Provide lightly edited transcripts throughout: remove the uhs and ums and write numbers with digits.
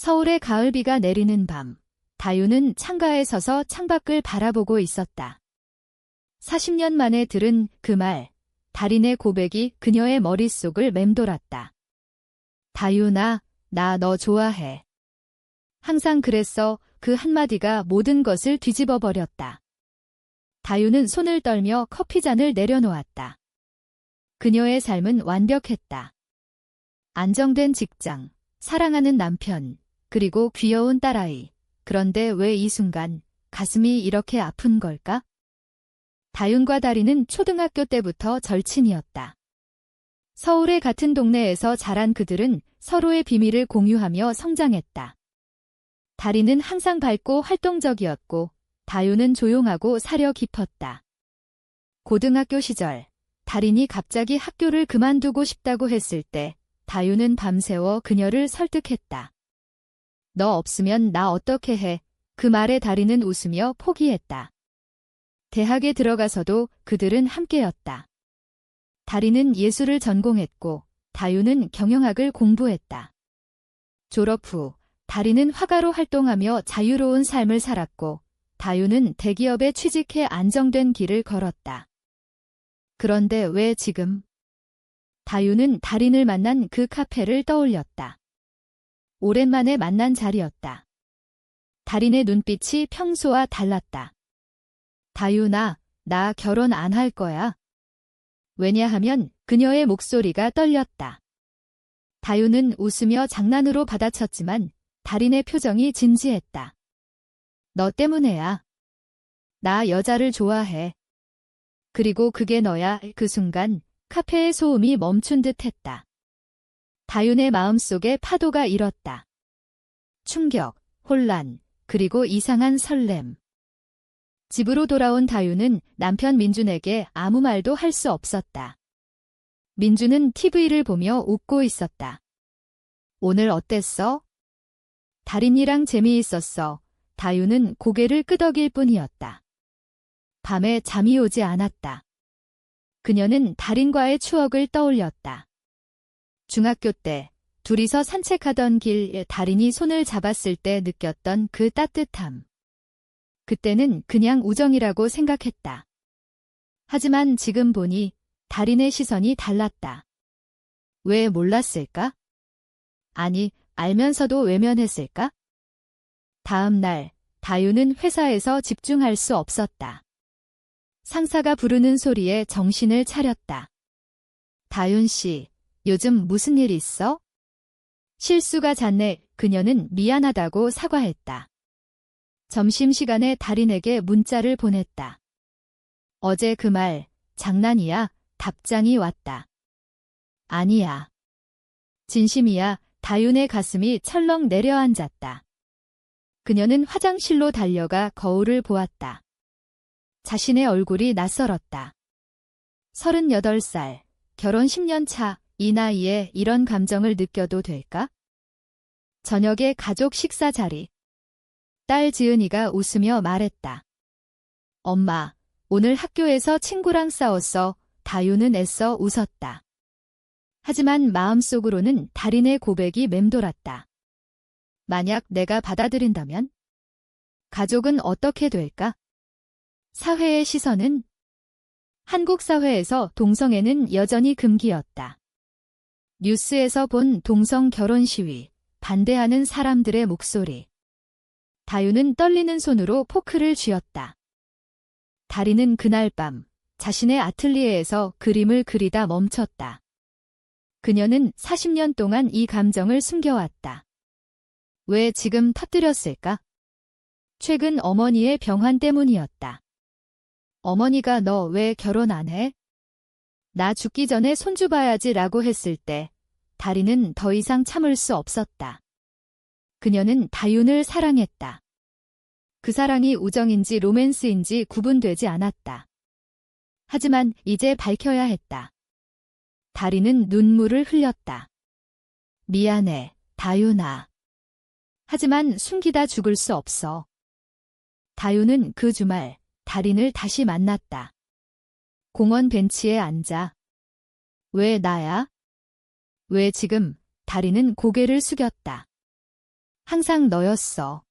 서울의 가을비가 내리는 밤, 다유는 창가에 서서 창밖을 바라보고 있었다. 40년 만에 들은 그 말, 달인의 고백이 그녀의 머릿속을 맴돌았다. 다유나, 나 너 좋아해. 항상 그랬어. 그 한마디가 모든 것을 뒤집어 버렸다. 다유는 손을 떨며 커피잔을 내려놓았다. 그녀의 삶은 완벽했다. 안정된 직장, 사랑하는 남편, 그리고 귀여운 딸아이. 그런데 왜 이 순간 가슴이 이렇게 아픈 걸까? 다윤과 다리는 초등학교 때부터 절친이었다. 서울의 같은 동네에서 자란 그들은 서로의 비밀을 공유하며 성장했다. 다리는 항상 밝고 활동적이었고 다윤은 조용하고 사려 깊었다. 고등학교 시절, 다린이 갑자기 학교를 그만두고 싶다고 했을 때 다윤은 밤새워 그녀를 설득했다. 너 없으면 나 어떻게 해? 그 말에 다리는 웃으며 포기했다. 대학에 들어가서도 그들은 함께였다. 다리는 예술을 전공했고 다윤은 경영학을 공부했다. 졸업 후 다리는 화가로 활동하며 자유로운 삶을 살았고 다윤은 대기업에 취직해 안정된 길을 걸었다. 그런데 왜 지금? 다윤은 달인을 만난 그 카페를 떠올렸다. 오랜만에 만난 자리였다. 달인의 눈빛이 평소와 달랐다. 다윤아, 나 결혼 안 할 거야. 왜냐하면 그녀의 목소리가 떨렸다. 다윤은 웃으며 장난으로 받아쳤지만 달인의 표정이 진지했다. 너 때문에야. 나 여자를 좋아해. 그리고 그게 너야. 그 순간 카페의 소음이 멈춘 듯 했다. 다윤의 마음속에 파도가 일었다. 충격, 혼란, 그리고 이상한 설렘. 집으로 돌아온 다윤은 남편 민준에게 아무 말도 할 수 없었다. 민준은 TV를 보며 웃고 있었다. 오늘 어땠어? 달인이랑 재미있었어. 다윤은 고개를 끄덕일 뿐이었다. 밤에 잠이 오지 않았다. 그녀는 달인과의 추억을 떠올렸다. 중학교 때 둘이서 산책하던 길 달인이 손을 잡았을 때 느꼈던 그 따뜻함. 그때는 그냥 우정이라고 생각했다. 하지만 지금 보니 달인의 시선이 달랐다. 왜 몰랐을까? 아니, 알면서도 외면했을까? 다음 날, 다윤은 회사에서 집중할 수 없었다. 상사가 부르는 소리에 정신을 차렸다. 다윤 씨, 요즘 무슨 일 있어? 실수가 잦네. 그녀는 미안하다고 사과했다. 점심시간에 달인에게 문자를 보냈다. 어제 그 말, 장난이야? 답장이 왔다. 아니야. 진심이야. 다윤의 가슴이 철렁 내려앉았다. 그녀는 화장실로 달려가 거울을 보았다. 자신의 얼굴이 낯설었다. 38살, 결혼 10년 차, 이 나이에 이런 감정을 느껴도 될까? 저녁에 가족 식사 자리. 딸 지은이가 웃으며 말했다. 엄마, 오늘 학교에서 친구랑 싸웠어. 다윤은 애써 웃었다. 하지만 마음속으로는 달인의 고백이 맴돌았다. 만약 내가 받아들인다면? 가족은 어떻게 될까? 사회의 시선은? 한국 사회에서 동성애는 여전히 금기였다. 뉴스에서 본 동성 결혼 시위, 반대하는 사람들의 목소리. 다윤은 떨리는 손으로 포크를 쥐었다. 달인은 그날 밤 자신의 아틀리에에서 그림을 그리다 멈췄다. 그녀는 40년 동안 이 감정을 숨겨왔다. 왜 지금 터뜨렸을까? 최근 어머니의 병환 때문이었다. 어머니가 너 왜 결혼 안 해? 나 죽기 전에 손주 봐야지 라고 했을 때 다리는 더 이상 참을 수 없었다. 그녀는 다윤을 사랑했다. 그 사랑이 우정인지 로맨스인지 구분되지 않았다. 하지만 이제 밝혀야 했다. 다리는 눈물을 흘렸다. 미안해, 다윤아. 하지만 숨기다 죽을 수 없어. 다윤은 그 주말 달인을 다시 만났다. 공원 벤치에 앉아. 왜 나야? 왜 지금? 달인은 고개를 숙였다. 항상 너였어.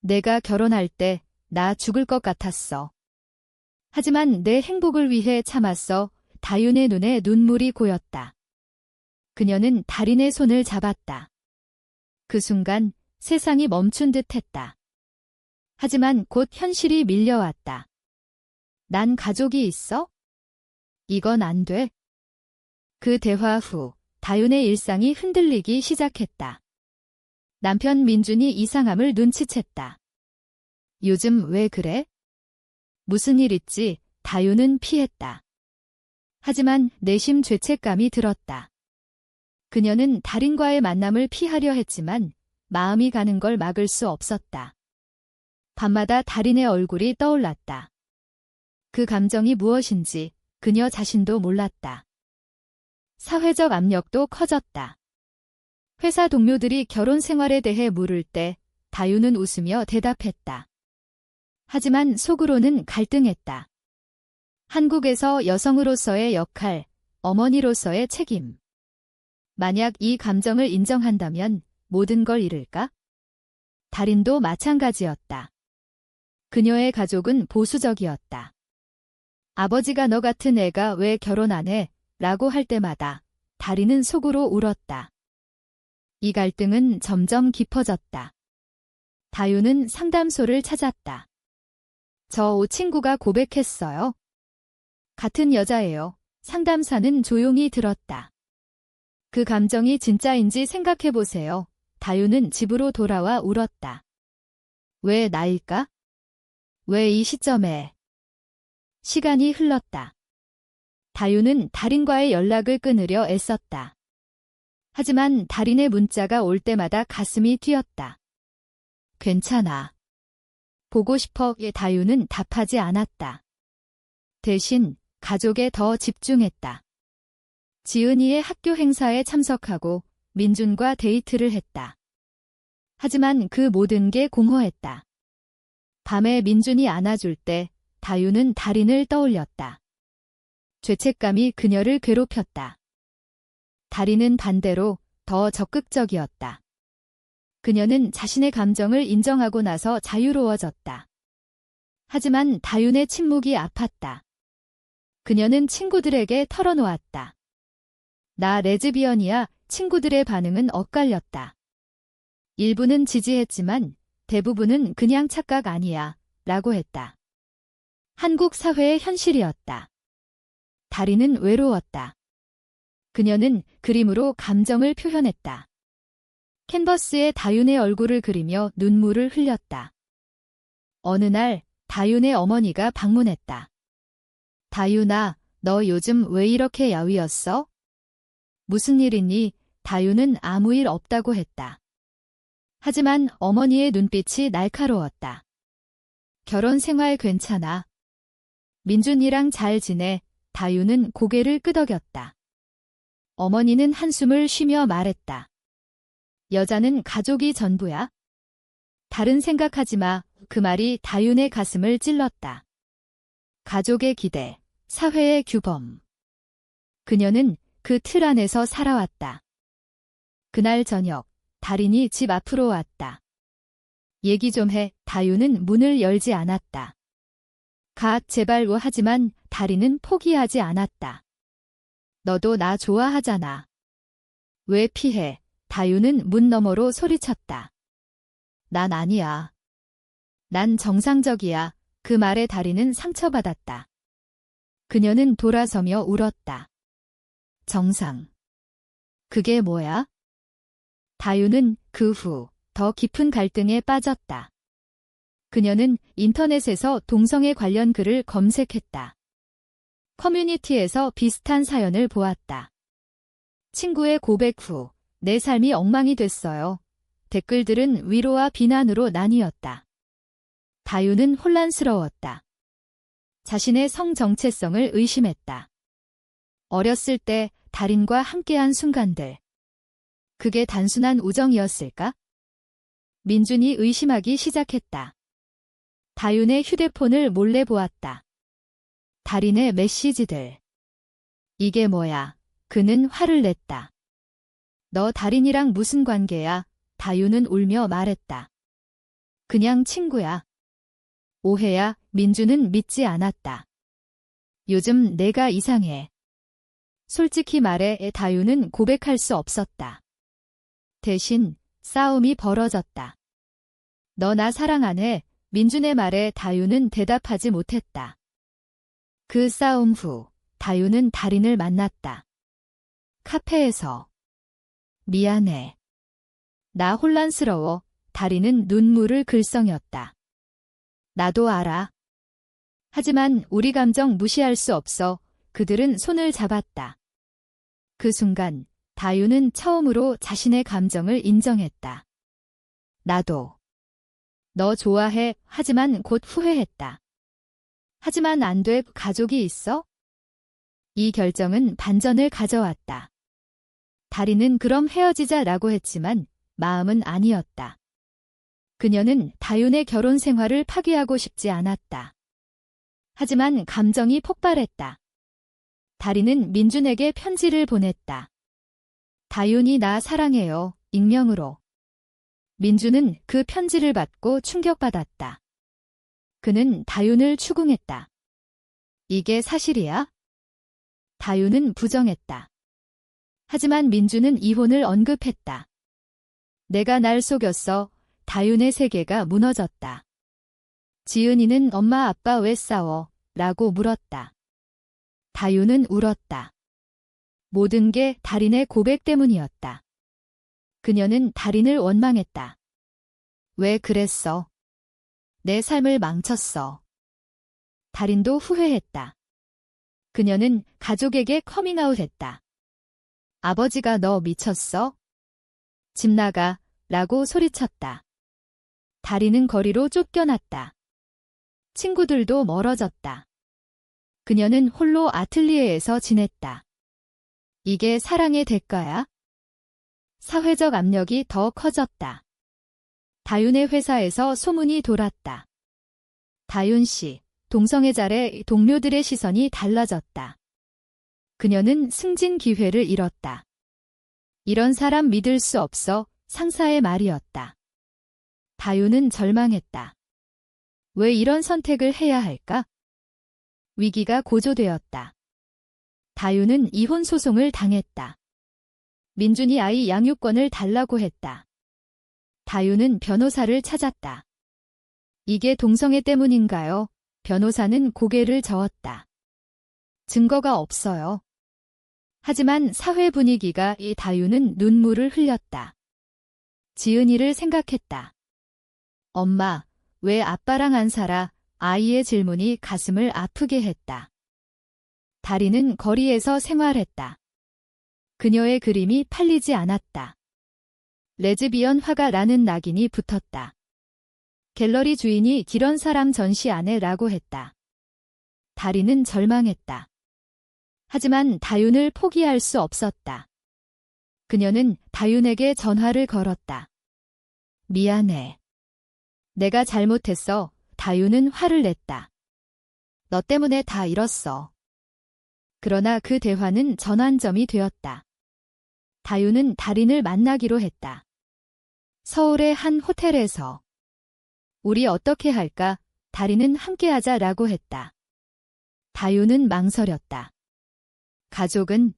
내가 결혼할 때 나 죽을 것 같았어. 하지만 내 행복을 위해 참았어. 다윤의 눈에 눈물이 고였다. 그녀는 달인의 손을 잡았다. 그 순간 세상이 멈춘 듯 했다. 하지만 곧 현실이 밀려왔다. 난 가족이 있어? 이건 안 돼. 그 대화 후 다윤의 일상이 흔들리기 시작했다. 남편 민준이 이상함을 눈치챘다. 요즘 왜 그래? 무슨 일 있지? 다윤은 피했다. 하지만 내심 죄책감이 들었다. 그녀는 달인과의 만남을 피하려 했지만 마음이 가는 걸 막을 수 없었다. 밤마다 달인의 얼굴이 떠올랐다. 그 감정이 무엇인지 그녀 자신도 몰랐다. 사회적 압력도 커졌다. 회사 동료들이 결혼 생활에 대해 물을 때 다윤은 웃으며 대답했다. 하지만 속으로는 갈등했다. 한국에서 여성으로서의 역할, 어머니로서의 책임. 만약 이 감정을 인정한다면 모든 걸 잃을까? 달인도 마찬가지였다. 그녀의 가족은 보수적이었다. 아버지가 너 같은 애가 왜 결혼 안 해? 라고 할 때마다 달인은 속으로 울었다. 이 갈등은 점점 깊어졌다. 다윤은 상담소를 찾았다. 저 친구가 고백했어요. 같은 여자예요. 상담사는 조용히 들었다. 그 감정이 진짜인지 생각해보세요. 다윤은 집으로 돌아와 울었다. 왜 나일까? 왜 이 시점에? 시간이 흘렀다. 다윤은 달인과의 연락을 끊으려 애썼다. 하지만 달인의 문자가 올 때마다 가슴이 뛰었다. 괜찮아. 보고 싶어. 다윤은 답하지 않았다. 대신 가족에 더 집중했다. 지은이의 학교 행사에 참석하고 민준과 데이트를 했다. 하지만 그 모든 게 공허했다. 밤에 민준이 안아줄 때 다윤은 달인을 떠올렸다. 죄책감이 그녀를 괴롭혔다. 달인은 반대로 더 적극적이었다. 그녀는 자신의 감정을 인정하고 나서 자유로워졌다. 하지만 다윤의 침묵이 아팠다. 그녀는 친구들에게 털어놓았다. 나 레즈비언이야. 친구들의 반응은 엇갈렸다. 일부는 지지했지만 대부분은 그냥 착각 아니야 라고 했다. 한국 사회의 현실이었다. 달인은 외로웠다. 그녀는 그림으로 감정을 표현했다. 캔버스에 다윤의 얼굴을 그리며 눈물을 흘렸다. 어느 날 다윤의 어머니가 방문했다. 다윤아, 너 요즘 왜 이렇게 야위었어? 무슨 일 있니? 다윤은 아무 일 없다고 했다. 하지만 어머니의 눈빛이 날카로웠다. 결혼 생활 괜찮아. 민준이랑 잘 지내. 다윤은 고개를 끄덕였다. 어머니는 한숨을 쉬며 말했다. 여자는 가족이 전부야. 다른 생각하지 마. 그 말이 다윤의 가슴을 찔렀다. 가족의 기대, 사회의 규범. 그녀는 그 틀 안에서 살아왔다. 그날 저녁, 달인이 집 앞으로 왔다. 얘기 좀 해. 다윤은 문을 열지 않았다. 제발. 하지만 달인은 포기하지 않았다. 너도 나 좋아하잖아. 왜 피해? 다윤은 문 너머로 소리쳤다. 난 아니야. 난 정상적이야. 그 말에 달인은 상처받았다. 그녀는 돌아서며 울었다. 정상. 그게 뭐야? 다윤은 그 후 더 깊은 갈등에 빠졌다. 그녀는 인터넷에서 동성애 관련 글을 검색했다. 커뮤니티에서 비슷한 사연을 보았다. 친구의 고백 후 내 삶이 엉망이 됐어요. 댓글들은 위로와 비난으로 나뉘었다. 다윤은 혼란스러웠다. 자신의 성 정체성을 의심했다. 어렸을 때 달인과 함께한 순간들. 그게 단순한 우정이었을까? 민준이 의심하기 시작했다. 다윤의 휴대폰을 몰래 보았다. 달인의 메시지들. 이게 뭐야? 그는 화를 냈다. 너 달인이랑 무슨 관계야? 다윤은 울며 말했다. 그냥 친구야. 오해야. 민주는 믿지 않았다. 요즘 내가 이상해. 솔직히 말해 다윤은 고백할 수 없었다. 대신 싸움이 벌어졌다. 너 나 사랑 안 해? 민준의 말에 다윤은 대답하지 못했다. 그 싸움 후 다윤은 달인을 만났다. 카페에서. 미안해. 나 혼란스러워. 달인은 눈물을 글썽였다. 나도 알아. 하지만 우리 감정 무시할 수 없어. 그들은 손을 잡았다. 그 순간 다윤은 처음으로 자신의 감정을 인정했다. 나도. 너 좋아해. 하지만 곧 후회했다. 하지만 안 돼. 가족이 있어? 이 결정은 반전을 가져왔다. 달인은 그럼 헤어지자라고 했지만 마음은 아니었다. 그녀는 다윤의 결혼 생활을 파괴하고 싶지 않았다. 하지만 감정이 폭발했다. 달인은 민준에게 편지를 보냈다. 다윤이 나 사랑해요. 익명으로. 민준은 그 편지를 받고 충격받았다. 그는 다윤을 추궁했다. 이게 사실이야? 다윤은 부정했다. 하지만 민준은 이혼을 언급했다. 내가 날 속였어. 다윤의 세계가 무너졌다. 지은이는 엄마 아빠 왜 싸워? 라고 물었다. 다윤은 울었다. 모든 게 달인의 고백 때문이었다. 그녀는 달인을 원망했다. 왜 그랬어? 내 삶을 망쳤어. 달인도 후회했다. 그녀는 가족에게 커밍아웃했다. 아버지가 너 미쳤어? 집 나가. 라고 소리쳤다. 달인은 거리로 쫓겨났다. 친구들도 멀어졌다. 그녀는 홀로 아틀리에에서 지냈다. 이게 사랑의 대가야? 사회적 압력이 더 커졌다. 다윤의 회사에서 소문이 돌았다. 다윤 씨, 동성애 잘해. 동료들의 시선이 달라졌다. 그녀는 승진 기회를 잃었다. 이런 사람 믿을 수 없어. 상사의 말이었다. 다윤은 절망했다. 왜 이런 선택을 해야 할까? 위기가 고조되었다. 다윤은 이혼 소송을 당했다. 민준이 아이 양육권을 달라고 했다. 다윤은 변호사를 찾았다. 이게 동성애 때문인가요? 변호사는 고개를 저었다. 증거가 없어요. 하지만 사회 분위기가 이 다윤은 눈물을 흘렸다. 지은이를 생각했다. 엄마, 왜 아빠랑 안 살아? 아이의 질문이 가슴을 아프게 했다. 달인은 거리에서 생활했다. 그녀의 그림이 팔리지 않았다. 레즈비언 화가 나는 낙인이 붙었다. 갤러리 주인이 이런 사람 전시 안 해라고 했다. 달인은 절망했다. 하지만 다윤을 포기할 수 없었다. 그녀는 다윤에게 전화를 걸었다. 미안해. 내가 잘못했어. 다윤은 화를 냈다. 너 때문에 다 잃었어. 그러나 그 대화는 전환점이 되었다. 다윤은 달인을 만나기로 했다. 서울의 한 호텔에서. 우리 어떻게 할까? 달인은 함께하자라고 했다. 다윤은 망설였다. 가족은?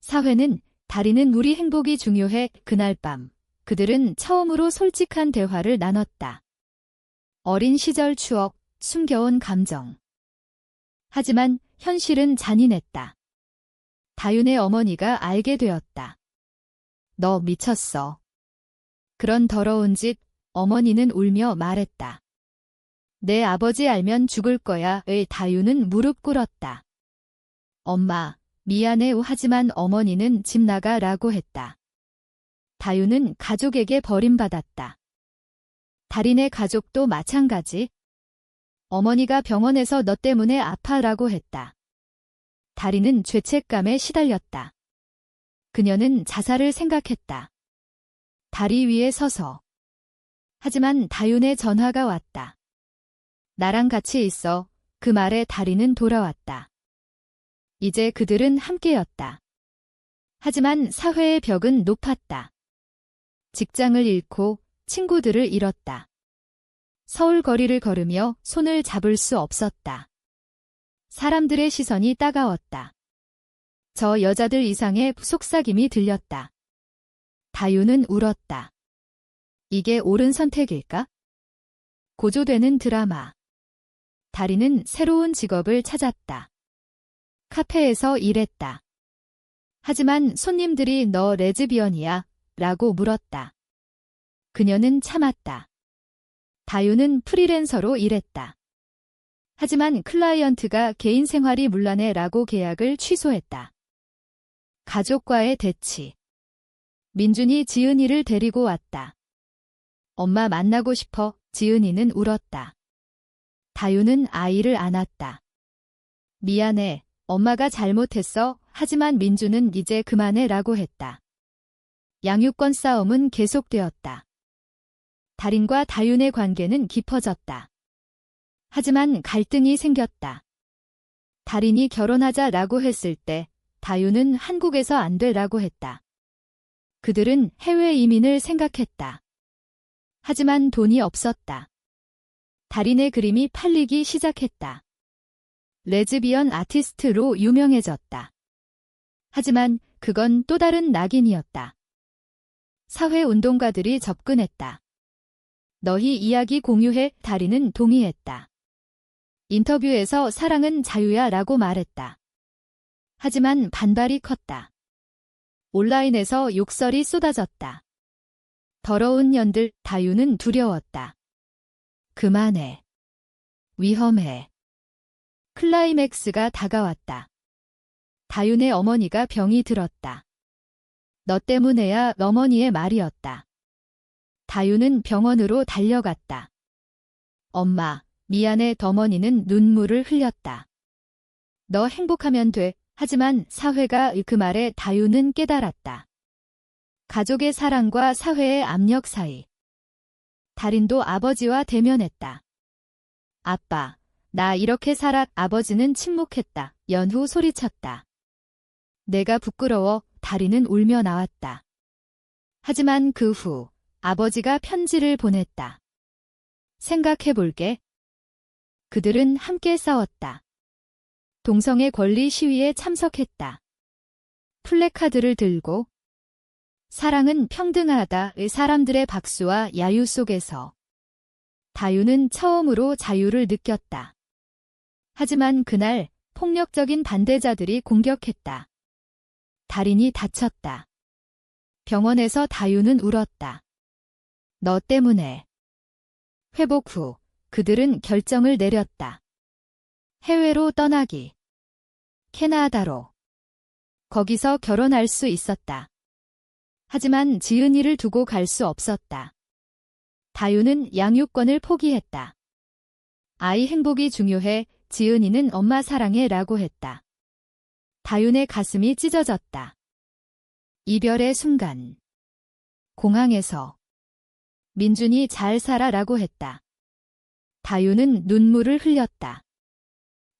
사회는? 달인은 우리 행복이 중요해. 그날 밤 그들은 처음으로 솔직한 대화를 나눴다. 어린 시절 추억, 숨겨온 감정. 하지만 현실은 잔인했다. 다윤의 어머니가 알게 되었다. 너 미쳤어. 그런 더러운 짓. 어머니는 울며 말했다. 내 아버지 알면 죽을 거야. 다윤은 무릎 꿇었다. 엄마, 미안해. 하지만 어머니는 집 나가라고 했다. 다윤은 가족에게 버림받았다. 달인의 가족도 마찬가지. 어머니가 병원에서 너 때문에 아파라고 했다. 달인은 죄책감에 시달렸다. 그녀는 자살을 생각했다. 다리 위에 서서. 하지만 다윤의 전화가 왔다. 나랑 같이 있어. 그 말에 달인은 돌아왔다. 이제 그들은 함께였다. 하지만 사회의 벽은 높았다. 직장을 잃고 친구들을 잃었다. 서울 거리를 걸으며 손을 잡을 수 없었다. 사람들의 시선이 따가웠다. 저 여자들 이상의 속삭임이 들렸다. 다유는 울었다. 이게 옳은 선택일까? 고조되는 드라마. 다리는 새로운 직업을 찾았다. 카페에서 일했다. 하지만 손님들이 너 레즈비언이야? 라고 물었다. 그녀는 참았다. 다유는 프리랜서로 일했다. 하지만 클라이언트가 개인 생활이 문란해 라고 계약을 취소했다. 가족과의 대치. 민준이 지은이를 데리고 왔다. 엄마 만나고 싶어. 지은이는 울었다. 다유는 아이를 안았다. 미안해. 엄마가 잘못했어. 하지만 민준은 이제 그만해 라고 했다. 양육권 싸움은 계속되었다. 달인과 다윤의 관계는 깊어졌다. 하지만 갈등이 생겼다. 달인이 결혼하자 라고 했을 때 다윤은 한국에서 안 돼 라고 했다. 그들은 해외 이민을 생각했다. 하지만 돈이 없었다. 달인의 그림이 팔리기 시작했다. 레즈비언 아티스트로 유명해졌다. 하지만 그건 또 다른 낙인이었다. 사회운동가들이 접근했다. 너희 이야기 공유해. 달인은 동의했다. 인터뷰에서 사랑은 자유야 라고 말했다. 하지만 반발이 컸다. 온라인에서 욕설이 쏟아졌다. 더러운 년들. 다유는 두려웠다. 그만해. 위험해. 클라이맥스가 다가왔다. 다윤의 어머니가 병이 들었다. 너 때문에야. 어머니의 말이었다. 다윤은 병원으로 달려갔다. 엄마, 미안해. 어머니는 눈물을 흘렸다. 너 행복하면 돼. 하지만 사회가 그 말에 다윤은 깨달았다. 가족의 사랑과 사회의 압력 사이. 달인도 아버지와 대면했다. 아빠, 나 이렇게 살아. 아버지는 침묵했다. 연후 소리쳤다. 내가 부끄러워. 달인은 울며 나왔다. 하지만 그 후 아버지가 편지를 보냈다. 생각해볼게. 그들은 함께 싸웠다. 동성애 권리 시위에 참석했다. 플래카드를 들고 사랑은 평등하다의 사람들의 박수와 야유 속에서 다유는 처음으로 자유를 느꼈다. 하지만 그날 폭력적인 반대자들이 공격했다. 달인이 다쳤다. 병원에서 다유는 울었다. 너 때문에. 회복 후 그들은 결정을 내렸다. 해외로 떠나기. 캐나다로. 거기서 결혼할 수 있었다. 하지만 지은이를 두고 갈 수 없었다. 다유는 양육권을 포기했다. 아이 행복이 중요해. 지은이는 엄마 사랑해 라고 했다. 다윤의 가슴이 찢어졌다. 이별의 순간. 공항에서 민준이 잘 살아 라고 했다. 다윤은 눈물을 흘렸다.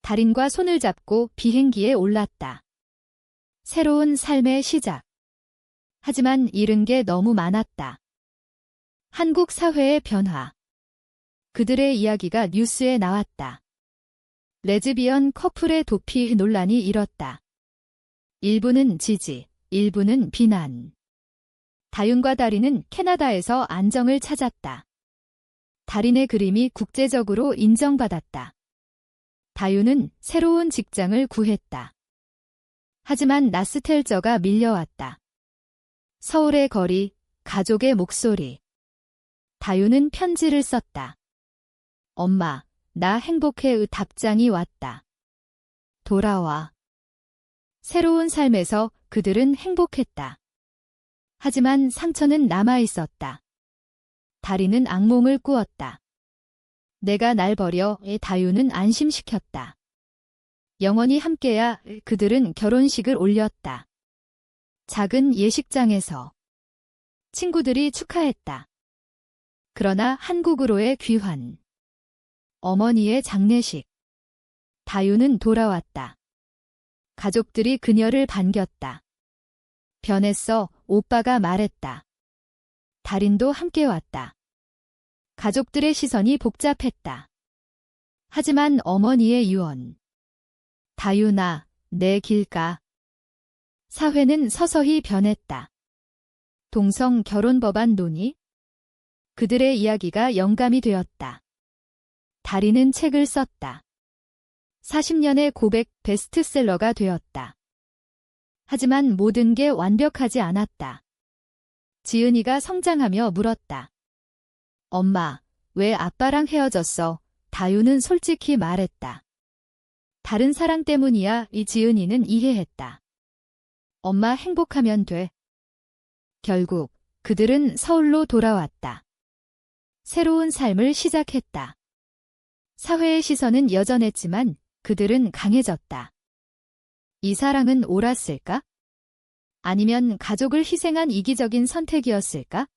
달인과 손을 잡고 비행기에 올랐다. 새로운 삶의 시작. 하지만 잃은 게 너무 많았다. 한국 사회의 변화. 그들의 이야기가 뉴스에 나왔다. 레즈비언 커플의 도피 논란이 일었다. 일부는 지지, 일부는 비난. 다윤과 달인은 캐나다에서 안정을 찾았다. 달인의 그림이 국제적으로 인정받았다. 다윤은 새로운 직장을 구했다. 하지만 나스텔저가 밀려왔다. 서울의 거리, 가족의 목소리. 다윤은 편지를 썼다. 엄마, 나 행복해의 답장이 왔다. 돌아와. 새로운 삶에서 그들은 행복했다. 하지만 상처는 남아있었다. 다리는 악몽을 꾸었다. 내가 날 버려의 다유는 안심시켰다. 영원히 함께야. 그들은 결혼식을 올렸다. 작은 예식장에서 친구들이 축하했다. 그러나 한국으로의 귀환. 어머니의 장례식. 다유는 돌아왔다. 가족들이 그녀를 반겼다. 변했어. 오빠가 말했다. 달인도 함께 왔다. 가족들의 시선이 복잡했다. 하지만 어머니의 유언. 다윤아, 내 길가. 사회는 서서히 변했다. 동성 결혼 법안 논의? 그들의 이야기가 영감이 되었다. 달인은 책을 썼다. 40년의 고백 베스트셀러가 되었다. 하지만 모든 게 완벽하지 않았다. 지은이가 성장하며 물었다. 엄마, 왜 아빠랑 헤어졌어? 다윤은 솔직히 말했다. 다른 사랑 때문이야. 이 지은이는 이해했다. 엄마 행복하면 돼. 결국 그들은 서울로 돌아왔다. 새로운 삶을 시작했다. 사회의 시선은 여전했지만 그들은 강해졌다. 이 사랑은 옳았을까? 아니면 가족을 희생한 이기적인 선택이었을까?